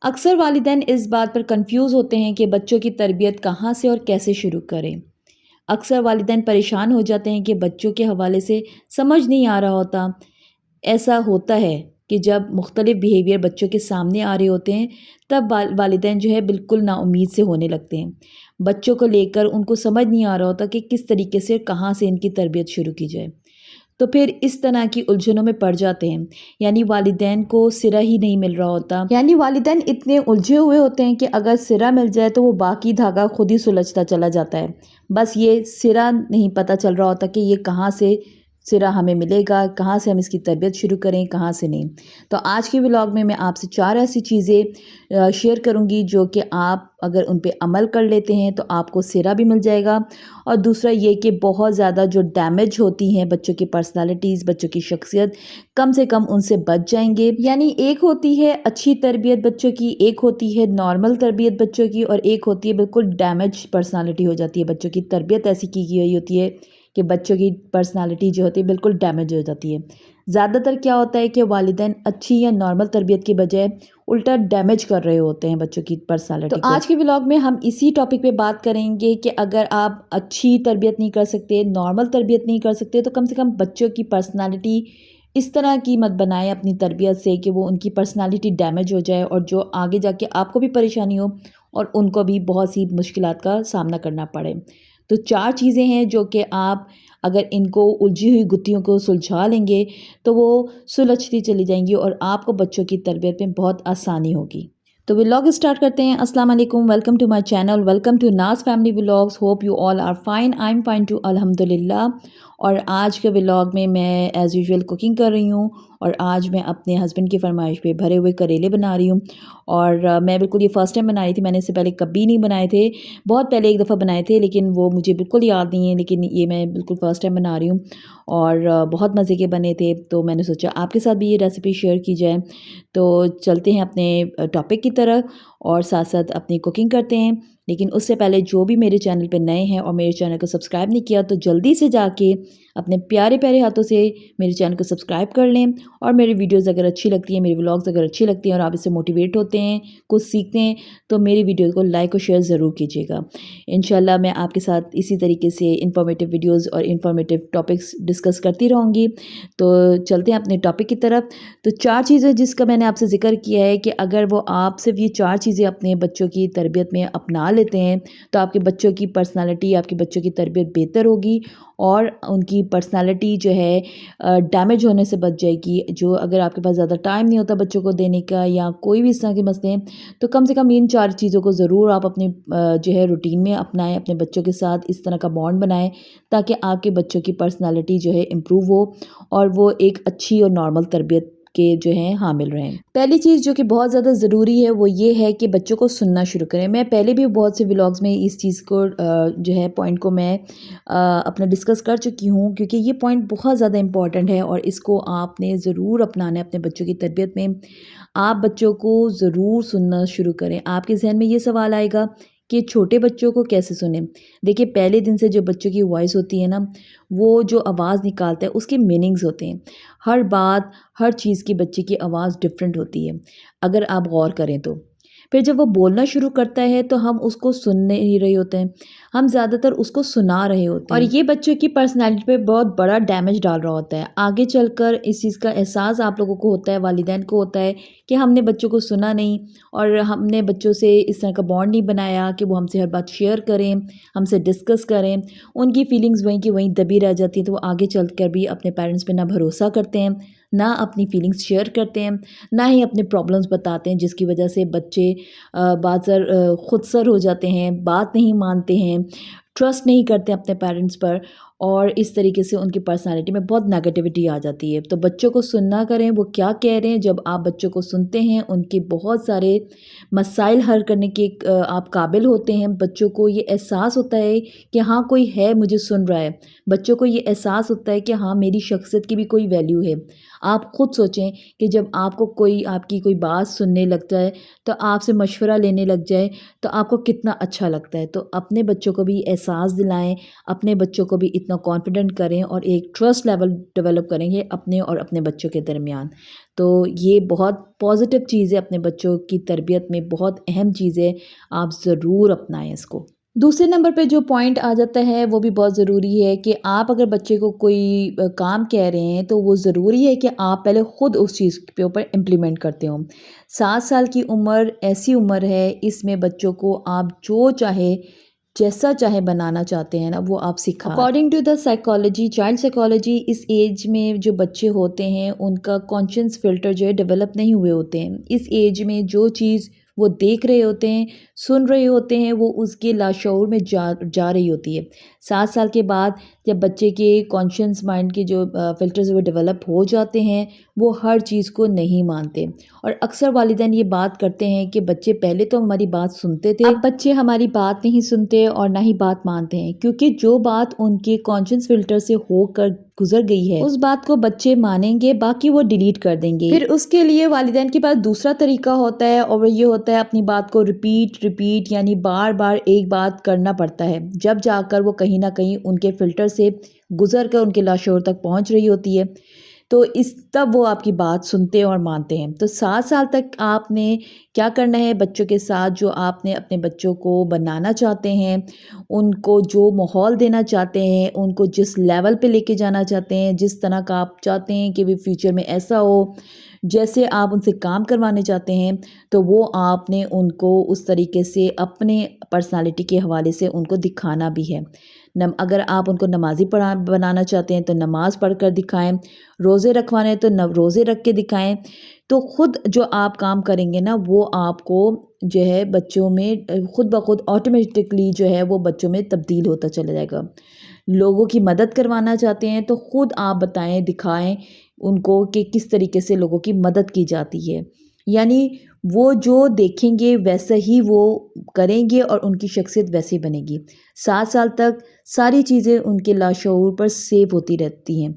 اکثر والدین اس بات پر کنفیوز ہوتے ہیں کہ بچوں کی تربیت کہاں سے اور کیسے شروع کریں۔ اکثر والدین پریشان ہو جاتے ہیں کہ بچوں کے حوالے سے سمجھ نہیں آ رہا ہوتا۔ ایسا ہوتا ہے کہ جب مختلف بیہیویئر بچوں کے سامنے آ رہے ہوتے ہیں تب والدین جو ہے بالکل نا امید سے ہونے لگتے ہیں۔ بچوں کو لے کر ان کو سمجھ نہیں آ رہا ہوتا کہ کس طریقے سے کہاں سے ان کی تربیت شروع کی جائے، تو پھر اس طرح کی الجھنوں میں پڑ جاتے ہیں۔ یعنی والدین کو سرا ہی نہیں مل رہا ہوتا، یعنی والدین اتنے الجھے ہوئے ہوتے ہیں کہ اگر سرا مل جائے تو وہ باقی دھاگا خود ہی سلجھتا چلا جاتا ہے۔ بس یہ سرا نہیں پتہ چل رہا ہوتا کہ یہ کہاں سے سرا ہمیں ملے گا، کہاں سے ہم اس کی تربیت شروع کریں، کہاں سے نہیں۔ تو آج کے ولاگ میں آپ سے 4 ایسی چیزیں شیئر کروں گی جو کہ آپ اگر ان پہ عمل کر لیتے ہیں تو آپ کو سرا بھی مل جائے گا، اور دوسرا یہ کہ بہت زیادہ جو ڈیمیج ہوتی ہیں بچوں کی پرسنالٹیز، بچوں کی شخصیت، کم سے کم ان سے بچ جائیں گے۔ یعنی ایک ہوتی ہے اچھی تربیت بچوں کی، ایک ہوتی ہے نارمل تربیت بچوں کی، اور ایک ہوتی ہے بالکل ڈیمیج پرسنالٹی ہو جاتی ہے بچوں کی۔ تربیت ایسی کی گئی ہوتی ہے کہ بچوں کی پرسنالٹی جو ہوتی ہے بالکل ڈیمیج ہو جاتی ہے۔ زیادہ تر کیا ہوتا ہے کہ والدین اچھی یا نارمل تربیت کی بجائے الٹا ڈیمیج کر رہے ہوتے ہیں بچوں کی پرسنالٹی کو۔ تو آج کے ولاگ میں ہم اسی ٹاپک پہ بات کریں گے کہ اگر آپ اچھی تربیت نہیں کر سکتے، نارمل تربیت نہیں کر سکتے، تو کم سے کم بچوں کی پرسنالٹی اس طرح کی مت بنائیں اپنی تربیت سے کہ وہ ان کی پرسنالٹی ڈیمیج ہو جائے، اور جو آگے جا کے آپ کو بھی پریشانی ہو اور ان کو بھی بہت سی مشکلات کا سامنا کرنا پڑے۔ تو 4 چیزیں ہیں جو کہ آپ اگر ان کو الجھی ہوئی گتھیوں کو سلجھا لیں گے تو وہ سلجھتی چلی جائیں گی اور آپ کو بچوں کی تربیت میں بہت آسانی ہوگی۔ تو ولاگ اسٹارٹ کرتے ہیں۔ السلام علیکم، welcome to my channel, welcome to Naz family vlogs, hope you all are fine, I am fine too, الحمد للہ۔ اور آج کے ولاگ میں ایز یوزول کوکنگ کر رہی ہوں، اور آج میں اپنے ہسبینڈ کی فرمائش پہ بھرے ہوئے کریلے بنا رہی ہوں، اور میں بالکل یہ فرسٹ ٹائم بنا رہی تھی، میں نے اس سے پہلے کبھی نہیں بنائے تھے، بہت پہلے ایک دفعہ بنائے تھے لیکن وہ مجھے بالکل یاد نہیں ہے، لیکن یہ میں بالکل فرسٹ ٹائم بنا رہی ہوں اور بہت مزے کے بنے تھے، تو میں نے سوچا آپ کے ساتھ بھی یہ ریسیپی شیئر کی جائے۔ تو چلتے ہیں اپنے ٹاپک کی طرف اور ساتھ ساتھ اپنی کوکنگ کرتے ہیں، لیکن اس سے پہلے جو بھی میرے چینل پہ نئے ہیں اور میرے چینل کو سبسکرائب نہیں کیا تو جلدی سے جا کے اپنے پیارے پیارے ہاتھوں سے میرے چینل کو سبسکرائب کر لیں، اور میری ویڈیوز اگر اچھی لگتی ہیں، میری ولاگز اگر اچھی لگتی ہیں اور آپ اس سے موٹیویٹ ہوتے ہیں، کچھ سیکھتے ہیں، تو میری ویڈیوز کو لائک اور شیئر ضرور کیجیے گا۔ انشاءاللہ میں آپ کے ساتھ اسی طریقے سے انفارمیٹیو ویڈیوز اور انفارمیٹیو ٹاپکس ڈسکس کرتی رہوں گی۔ تو چلتے ہیں اپنے ٹاپک کی طرف۔ تو 4 چیزیں جس کا میں نے آپ سے ذکر کیا ہے کہ اگر وہ آپ صرف یہ 4 چیزیں اپنے بچوں کی تربیت میں اپنا لیتے ہیں تو آپ کے بچوں کی پرسنالٹی، آپ کے بچوں کی تربیت بہتر ہوگی، اور ان کی پرسنالٹی جو ہے ڈیمیج ہونے سے بچ جائے گی۔ جو اگر آپ کے پاس زیادہ ٹائم نہیں ہوتا بچوں کو دینے کا یا کوئی بھی اس طرح کے مسئلے ہیں، تو کم سے کم ان 4 چیزوں کو ضرور آپ اپنے جو ہے روٹین میں اپنائیں، اپنے بچوں کے ساتھ اس طرح کا بانڈ بنائیں تاکہ آپ کے بچوں کی پرسنالٹی جو ہے امپروو ہو اور وہ ایک اچھی اور نارمل تربیت کے جو ہیں حامل رہیں۔ پہلی چیز جو کہ بہت زیادہ ضروری ہے وہ یہ ہے کہ بچوں کو سننا شروع کریں۔ میں پہلے بھی بہت سے ولاگز میں اس چیز کو جو ہے پوائنٹ کو میں اپنا ڈسکس کر چکی ہوں، کیونکہ یہ پوائنٹ بہت زیادہ امپورٹنٹ ہے اور اس کو آپ نے ضرور اپنانا ہے اپنے بچوں کی تربیت میں۔ آپ بچوں کو ضرور سننا شروع کریں۔ آپ کے ذہن میں یہ سوال آئے گا کہ چھوٹے بچوں کو کیسے سنیں؟ دیکھیں، پہلے دن سے جو بچوں کی وائس ہوتی ہے نا، وہ جو آواز نکالتا ہے اس کے میننگز ہوتے ہیں۔ ہر بات، ہر چیز کی بچے کی آواز ڈیفرنٹ ہوتی ہے اگر آپ غور کریں تو۔ پھر جب وہ بولنا شروع کرتا ہے تو ہم اس کو سن نہیں رہے ہوتے ہیں، ہم زیادہ تر اس کو سنا رہے ہوتے ہیں، اور یہ بچوں کی پرسنالٹی پہ بہت بڑا ڈیمیج ڈال رہا ہوتا ہے۔ آگے چل کر اس چیز کا احساس آپ لوگوں کو ہوتا ہے، والدین کو ہوتا ہے کہ ہم نے بچوں کو سنا نہیں، اور ہم نے بچوں سے اس طرح کا بانڈ نہیں بنایا کہ وہ ہم سے ہر بات شیئر کریں، ہم سے ڈسکس کریں۔ ان کی فیلنگز وہیں کی وہیں دبی رہ جاتی ہیں، تو وہ آگے چل کر بھی اپنے پیرنٹس پہ نہ بھروسہ کرتے ہیں، نہ اپنی فیلنگز شیئر کرتے ہیں، نہ ہی اپنے پرابلمز بتاتے ہیں، جس کی وجہ سے بچے بعض خود سر ہو جاتے ہیں، بات نہیں مانتے ہیں، ٹرسٹ نہیں کرتے اپنے پیرنٹس پر، اور اس طریقے سے ان کی پرسنالٹی میں بہت نیگیٹیوٹی آ جاتی ہے۔ تو بچوں کو سننا کریں، وہ کیا کہہ رہے ہیں۔ جب آپ بچوں کو سنتے ہیں، ان کے بہت سارے مسائل حل کرنے کے آپ قابل ہوتے ہیں۔ بچوں کو یہ احساس ہوتا ہے کہ ہاں کوئی ہے مجھے سن رہا ہے، بچوں کو یہ احساس ہوتا ہے کہ ہاں میری شخصیت کی بھی کوئی ویلیو ہے۔ آپ خود سوچیں کہ جب آپ کو کوئی آپ کی کوئی بات سننے لگ جائے، تو آپ سے مشورہ لینے لگ جائے، تو آپ کو کتنا اچھا لگتا ہے۔ تو اپنے بچوں کو بھی احساس دلائیں، اپنے بچوں کو بھی اتنا کانفیڈنٹ کریں اور ایک ٹرسٹ لیول ڈیولپ کریں گے اپنے اور اپنے بچوں کے درمیان. تو یہ بہت پازیٹیو چیز ہے، اپنے بچوں کی تربیت میں بہت اہم چیز ہے، آپ ضرور اپنائیں اس کو. دوسرے نمبر پہ جو پوائنٹ آ جاتا ہے وہ بھی بہت ضروری ہے کہ آپ اگر بچے کو کوئی کام کہہ رہے ہیں تو وہ ضروری ہے کہ آپ پہلے خود اس چیز کے اوپر امپلیمنٹ کرتے ہوں. 7 سال کی عمر ایسی عمر ہے، اس میں بچوں کو آپ جو چاہے جیسا چاہے بنانا چاہتے ہیں نا وہ آپ سکھا. According to the psychology, child psychology, اس ایج میں جو بچے ہوتے ہیں ان کا کانشینس فلٹر جو ہے ڈیولپ نہیں ہوئے ہوتے ہیں. اس ایج میں جو چیز وہ دیکھ رہے ہوتے ہیں، سن رہے ہوتے ہیں، وہ اس کے لاشعور میں جا رہی ہوتی ہے. 7 سال کے بعد جب بچے کے کانشینس مائنڈ کے جو فلٹرز وہ ڈیولپ ہو جاتے ہیں، وہ ہر چیز کو نہیں مانتے. اور اکثر والدین یہ بات کرتے ہیں کہ بچے پہلے تو ہماری بات سنتے تھے، اب بچے ہماری بات نہیں سنتے اور نہ ہی بات مانتے ہیں، کیونکہ جو بات ان کے کانشینس فلٹر سے ہو کر گزر گئی ہے اس بات کو بچے مانیں گے، باقی وہ ڈیلیٹ کر دیں گے. پھر اس کے لیے والدین کے پاس دوسرا طریقہ ہوتا ہے اور وہ یہ ہوتا ہے اپنی بات کو ریپیٹ یعنی بار بار ایک بات کرنا پڑتا ہے، جب جا کر وہ کہیں نہ کہیں ان کے فلٹر سے گزر کر ان کے لاشعور تک پہنچ رہی ہوتی ہے. تو تب وہ آپ کی بات سنتے اور مانتے ہیں. تو 7 سال تک آپ نے کیا کرنا ہے بچوں کے ساتھ، جو آپ نے اپنے بچوں کو بنانا چاہتے ہیں، ان کو جو ماحول دینا چاہتے ہیں، ان کو جس لیول پہ لے کے جانا چاہتے ہیں، جس طرح کا آپ چاہتے ہیں کہ وہ فیوچر میں ایسا ہو، جیسے آپ ان سے کام کروانے چاہتے ہیں، تو وہ آپ نے ان کو اس طریقے سے اپنے پرسنالٹی کے حوالے سے ان کو دکھانا بھی ہے. اگر آپ ان کو نمازی بنانا چاہتے ہیں تو نماز پڑھ کر دکھائیں، روزے رکھوانے تو روزے رکھ کے دکھائیں. تو خود جو آپ کام کریں گے نا وہ آپ کو جو ہے بچوں میں خود بخود آٹومیٹکلی جو ہے وہ بچوں میں تبدیل ہوتا چلا جائے گا. لوگوں کی مدد کروانا چاہتے ہیں تو خود آپ بتائیں، دکھائیں ان کو کہ کس طریقے سے لوگوں کی مدد کی جاتی ہے. یعنی وہ جو دیکھیں گے ویسا ہی وہ کریں گے اور ان کی شخصیت ویسے بنے گی. 7 سال تک ساری چیزیں ان کے لاشعور پر سیو ہوتی رہتی ہیں.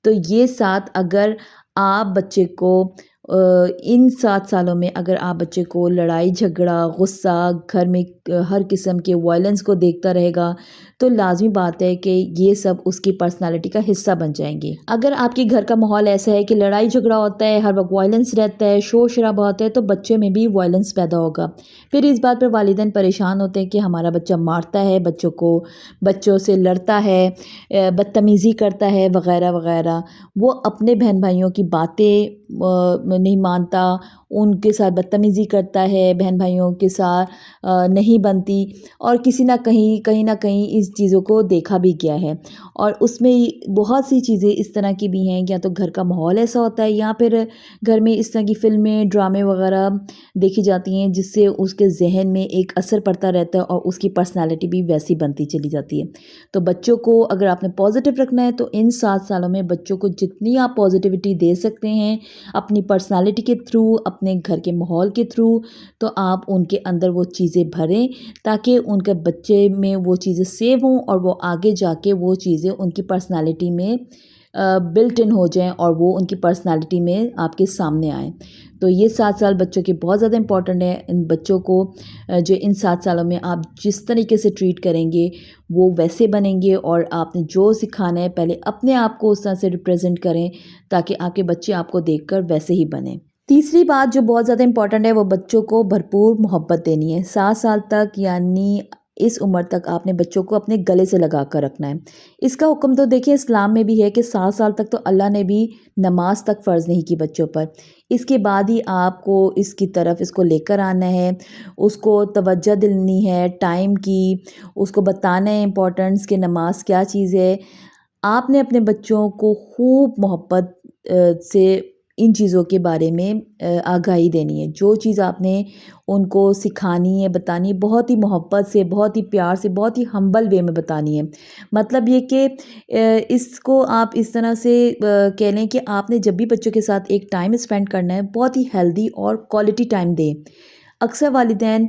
تو یہ ساتھ اگر آپ بچے کو ان 7 سالوں میں اگر آپ بچے کو لڑائی جھگڑا، غصہ، گھر میں ہر قسم کے وائلنس کو دیکھتا رہے گا تو لازمی بات ہے کہ یہ سب اس کی پرسنالٹی کا حصہ بن جائیں گے. اگر آپ کے گھر کا ماحول ایسا ہے کہ لڑائی جھگڑا ہوتا ہے، ہر وقت وائلنس رہتا ہے، شور شرابہ ہوتا ہے، تو بچے میں بھی وائلنس پیدا ہوگا. پھر اس بات پر والدین پریشان ہوتے ہیں کہ ہمارا بچہ مارتا ہے بچوں کو، بچوں سے لڑتا ہے، بدتمیزی کرتا ہے وغیرہ وغیرہ. وہ اپنے بہن بھائیوں کی باتیں نہیں مانتا، ان کے ساتھ بدتمیزی کرتا ہے، بہن بھائیوں کے ساتھ نہیں بنتی، اور کہیں نہ کہیں اس چیزوں کو دیکھا بھی گیا ہے. اور اس میں بہت سی چیزیں اس طرح کی بھی ہیں، یا تو گھر کا ماحول ایسا ہوتا ہے یا پھر گھر میں اس طرح کی فلمیں، ڈرامے وغیرہ دیکھی جاتی ہیں جس سے اس کے ذہن میں ایک اثر پڑتا رہتا ہے اور اس کی پرسنالٹی بھی ویسی بنتی چلی جاتی ہے. تو بچوں کو اگر آپ نے پازیٹیو رکھنا ہے تو ان 7 سالوں میں بچوں کو جتنی آپ پازیٹیوٹی دے سکتے ہیں اپنی پرسنالٹی کے تھرو، اپنے گھر کے ماحول کے تھرو، تو آپ ان کے اندر وہ چیزیں بھریں تاکہ ان کے بچے میں وہ چیزیں سیو ہوں اور وہ آگے جا کے وہ چیزیں ان کی پرسنالٹی میں بلٹ ان ہو جائیں اور وہ ان کی پرسنالٹی میں آپ کے سامنے آئیں. تو یہ 7 سال بچوں کے بہت زیادہ امپورٹنٹ ہے. ان بچوں کو جو ان 7 سالوں میں آپ جس طریقے سے ٹریٹ کریں گے وہ ویسے بنیں گے، اور آپ نے جو سکھانا ہے پہلے اپنے آپ کو اس طرح سے ریپریزنٹ کریں تاکہ آپ کے بچے آپ کو دیکھ کر ویسے ہی بنیں. تیسری بات جو بہت زیادہ امپورٹنٹ ہے وہ بچوں کو بھرپور محبت دینی ہے. 7 سال تک یعنی اس عمر تک آپ نے بچوں کو اپنے گلے سے لگا کر رکھنا ہے. اس کا حکم تو دیکھیں اسلام میں بھی ہے کہ 7 سال تک تو اللہ نے بھی نماز تک فرض نہیں کی بچوں پر. اس کے بعد ہی آپ کو اس کی طرف اس کو لے کر آنا ہے، اس کو توجہ دلنی ہے ٹائم کی، اس کو بتانا ہے امپورٹنس کہ نماز کیا چیز ہے. آپ نے اپنے بچوں کو خوب محبت سے ان چیزوں کے بارے میں آگاہی دینی ہے. جو چیز آپ نے ان کو سکھانی ہے، بتانی ہے، بہت ہی محبت سے، بہت ہی پیار سے، بہت ہی ہمبل وے میں بتانی ہے. مطلب یہ کہ اس کو آپ اس طرح سے کہہ لیں کہ آپ نے جب بھی بچوں کے ساتھ ایک ٹائم اسپینڈ کرنا ہے بہت ہی ہیلدی اور کوالٹی ٹائم دیں. اکثر والدین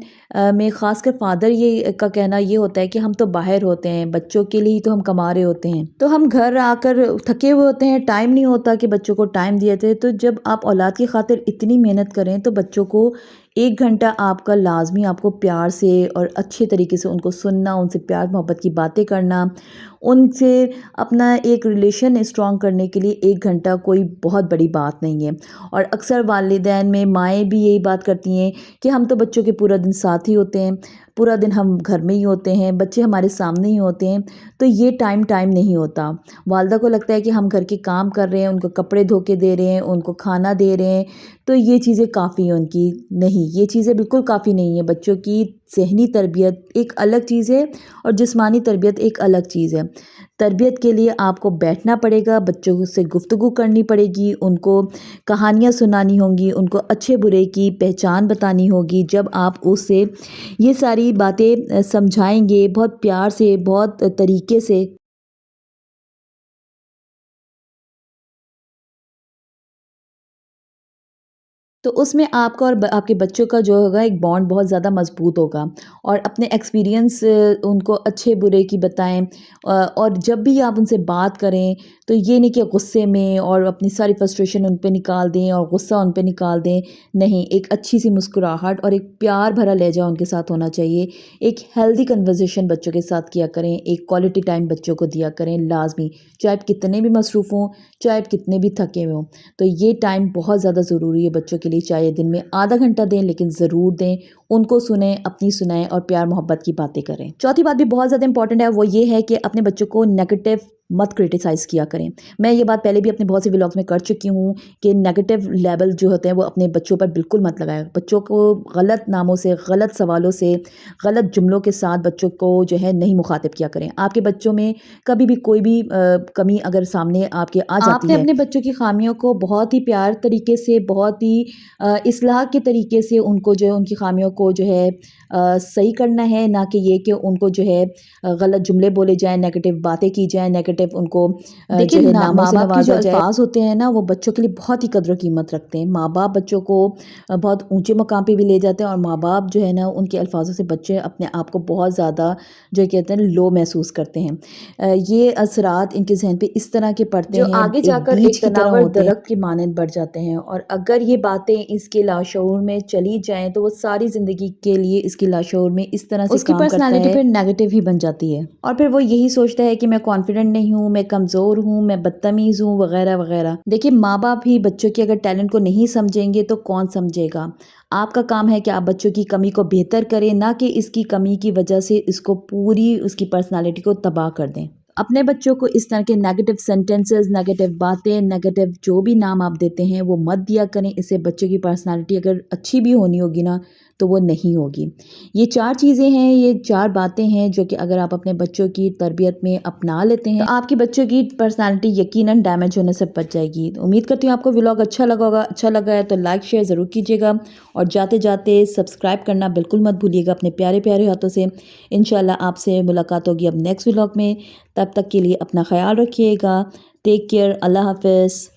میں خاص کر فادر کا کہنا یہ ہوتا ہے کہ ہم تو باہر ہوتے ہیں، بچوں کے لیے ہی تو ہم کما رہے ہوتے ہیں، تو ہم گھر آ کر تھکے ہوئے ہوتے ہیں، ٹائم نہیں ہوتا کہ بچوں کو ٹائم دیے تھے. تو جب آپ اولاد کی خاطر اتنی محنت کریں تو بچوں کو 1 گھنٹہ آپ کا لازمی آپ کو پیار سے اور اچھے طریقے سے ان کو سننا، ان سے پیار محبت کی باتیں کرنا، ان سے اپنا ایک ریلیشن اسٹرانگ کرنے کے لیے 1 گھنٹہ کوئی بہت بڑی بات نہیں ہے۔ اور اکثر والدین میں مائیں بھی یہی بات کرتی ہیں کہ ہم تو بچوں کے پورا دن ساتھ ہی ہوتے ہیں، پورا دن ہم گھر میں ہی ہوتے ہیں، بچے ہمارے سامنے ہی ہوتے ہیں، تو یہ ٹائم نہیں ہوتا۔ والدہ کو لگتا ہے کہ ہم گھر کے کام کر رہے ہیں، ان کو کپڑے دھو کے دے رہے ہیں، ان کو کھانا دے رہے ہیں، تو یہ چیزیں کافی ہیں ان کی۔ نہیں، یہ چیزیں بالکل کافی نہیں ہیں۔ بچوں کی ذہنی تربیت ایک الگ چیز ہے اور جسمانی تربیت ایک الگ چیز ہے۔ تربیت کے لیے آپ کو بیٹھنا پڑے گا، بچوں سے گفتگو کرنی پڑے گی، ان کو کہانیاں سنانی ہوں گی، ان کو اچھے برے کی پہچان بتانی ہوگی۔ جب آپ اس سے یہ ساری باتیں سمجھائیں گے بہت پیار سے، بہت طریقے سے، تو اس میں آپ کا اور آپ کے بچوں کا جو ہوگا ایک بانڈ بہت زیادہ مضبوط ہوگا۔ اور اپنے ایکسپیرینس ان کو اچھے برے کی بتائیں، اور جب بھی آپ ان سے بات کریں تو یہ نہیں کہ غصے میں اور اپنی ساری فرسٹریشن ان پہ نکال دیں اور غصہ ان پہ نکال دیں۔ نہیں، ایک اچھی سی مسکراہٹ اور ایک پیار بھرا لہجہ ان کے ساتھ ہونا چاہیے۔ ایک ہیلدی کنورزیشن بچوں کے ساتھ کیا کریں، ایک کوالٹی ٹائم بچوں کو دیا کریں لازمی، چاہے آپ کتنے بھی مصروف ہوں، چاہے آپ کتنے بھی تھکے ہوئے ہوں۔ تو یہ ٹائم بہت زیادہ ضروری ہے بچوں کے لیے، چاہے دن میں آدھا گھنٹہ دیں لیکن ضرور دیں، ان کو سنیں، اپنی سنائیں اور پیار محبت کی باتیں کریں۔ چوتھی بات بھی بہت زیادہ امپورٹنٹ ہے، وہ یہ ہے کہ اپنے بچوں کو نیگیٹو مت کرٹیسائز کیا کریں۔ میں یہ بات پہلے بھی اپنے بہت سے ولاگز میں کر چکی ہوں کہ نیگیٹو لیبل جو ہوتے ہیں وہ اپنے بچوں پر بالکل مت لگائیں۔ بچوں کو غلط ناموں سے، غلط سوالوں سے، غلط جملوں کے ساتھ بچوں کو جو ہے نہیں مخاطب کیا کریں۔ آپ کے بچوں میں کبھی بھی کوئی بھی کمی اگر سامنے آپ کے آ جاتی ہے، آپ نے اپنے بچوں کی خامیوں کو بہت ہی پیار طریقے سے، بہت ہی اصلاح کے طریقے سے ان کو جو ہے ان کی خامیوں کو جو ہے صحیح کرنا ہے، نہ کہ یہ کہ ان کو جو ہے غلط جملے بولے جائیں، نیگیٹو باتیں کی جائیں، نیگیٹو ان کو جو ہے ناموں سے نوازا جائے۔ الفاظ ہوتے ہیں نا، وہ بچوں کے لیے بہت ہی قدر و قیمت رکھتے ہیں۔ ماں باپ بچوں کو بہت اونچے مقام پہ بھی لے جاتے ہیں، اور ماں باپ جو ہے نا ان کے الفاظوں سے بچے اپنے آپ کو بہت زیادہ جو کہتے ہیں لو محسوس کرتے ہیں۔ یہ اثرات ان کے ذہن پہ اس طرح کے پڑتے ہیں، جو آگے جا کر ایک تناور درخت کی مانند بڑھ جاتے ہیں۔ اور اگر یہ باتیں اس کے لاشعور میں چلی جائیں تو وہ ساری زندگی کے لیے اس کے لاشعور میں اس طرح سے کام کرتا ہے، اس کی پرسنالٹی پھر نیگیٹو ہی بن جاتی ہے، اور پھر وہ یہی سوچتا ہے کہ میں کانفیڈنٹ نہیں ہوں، میں کمزور ہوں، میں بدتمیز ہوں، وغیرہ وغیرہ۔ دیکھیں، ماں باپ ہی بچوں کے اگر ٹیلنٹ کو نہیں سمجھیں گے تو کون سمجھے گا؟ آپ کا کام ہے کہ آپ بچوں کی کمی کو بہتر کریں، نہ کہ اس کی کمی کی وجہ سے اس کو پوری اس کی پرسنالٹی کو تباہ کر دیں۔ اپنے بچوں کو اس طرح کے نیگیٹو سینٹنسز، نیگیٹو باتیں، نیگیٹو جو بھی نام آپ دیتے ہیں وہ مت دیا کریں۔ اس سے بچے کی پرسنالٹی اگر اچھی بھی ہونی ہوگی نا تو وہ نہیں ہوگی۔ یہ 4 چیزیں ہیں، یہ 4 باتیں ہیں جو کہ اگر آپ اپنے بچوں کی تربیت میں اپنا لیتے ہیں تو آپ کے بچوں کی پرسنالٹی یقیناً ڈیمیج ہونے سے بچ جائے گی۔ امید کرتی ہوں آپ کو ولاگ اچھا لگا ہوگا۔ اچھا لگا ہے تو لائک شیئر ضرور کیجیے گا، اور جاتے جاتے سبسکرائب کرنا بالکل مت بھولیے گا اپنے پیارے پیارے ہاتھوں سے۔ انشاءاللہ آپ سے ملاقات ہوگی اب نیکسٹ ولاگ میں۔ تب تک کے لیے اپنا خیال رکھیے گا۔ Take care. اللہ حافظ۔